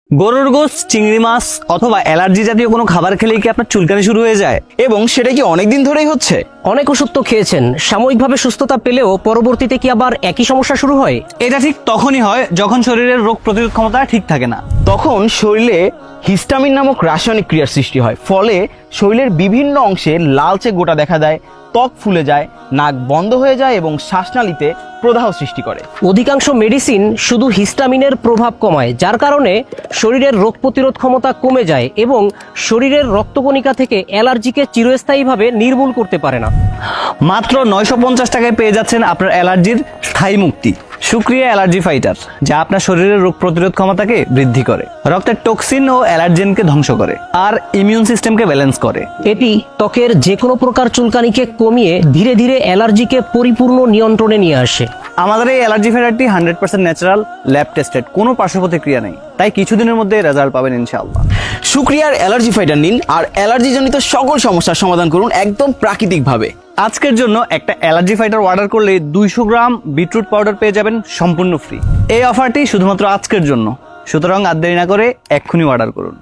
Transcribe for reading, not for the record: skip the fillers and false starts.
গরুর গোশত, চিংড়ি মাছ অথবা অ্যালার্জি জাতীয় কোনো খাবার খেলেই কি আপনার চুলকানি শুরু হয়ে যায়? এবং সেটা কি অনেকদিন ধরেই হচ্ছে? অনেক ওষুধ তো খেয়েছেন, সাময়িকভাবে সুস্থতা পেলেও পরবর্তীতে কি আবার একই সমস্যা শুরু হয়? এটা ঠিক তখনই হয় যখন শরীরের রোগ প্রতিরোধ ক্ষমতা ঠিক থাকে না। তখন শরীরে হিস্টামিন নামক রাসায়নিক ক্রিয়ার সৃষ্টি হয়, ফলে শরীরের বিভিন্ন অংশে লালচে গোটা দেখা দেয়, ত্বক ফুলে যায়, নাক বন্ধ হয়ে যায় এবং শ্বাসনালীতে প্রদাহ সৃষ্টি করে। অধিকাংশ মেডিসিন শুধু হিস্টামিনের প্রভাব কমায়, যার কারণে শরীরের রোগ প্রতিরোধ ক্ষমতা কমে যায় এবং শরীরের রক্তকণিকা থেকে অ্যালার্জিকে চিরস্থায়ীভাবে নির্মূল করতে পারে না। মাত্র 950 টাকায় পেয়ে যাচ্ছেন আপনার অ্যালার্জির স্থায়ী মুক্তি। সুক্রিয়া অ্যালার্জি ফাইটার, যা আপনার শরীরের রোগ প্রতিরোধ ক্ষমতাকে বৃদ্ধি করে, রক্তের টক্সিন ও অ্যালার্জেনকে ধ্বংস করে আর ইমিউন সিস্টেমকে ব্যালেন্স করে। এটি ত্বকের যে কোনো প্রকার চুলকানিকে কমিয়ে ধীরে ধীরে অ্যালার্জিকে পরিপূর্ণ নিয়ন্ত্রণে নিয়ে আসে। আমাদের এই অ্যালার্জি ফাইটারটি 100% ন্যাচারাল, ল্যাব টেস্টেড, কোনো পার্শ্ব প্রতিক্রিয়া নেই, তাই কিছুদিনের মধ্যে রেজাল্ট পাবেন ইনশাআল্লাহ। সুক্রিয়ার অ্যালার্জি ফাইটার নিন আর অ্যালার্জি জনিত সকল সমস্যার সমাধান করুন একদম প্রাকৃতিকভাবে। আজকের জন্য একটা অ্যালার্জি ফাইটার অর্ডার করলে 200 গ্রাম বিটরুট পাউডার পেয়ে যাবেন সম্পূর্ণ ফ্রি। এই অফারটি শুধুমাত্র আজকের জন্য, সুতরাং আর দেরি না করে এক্ষুনি অর্ডার করুন।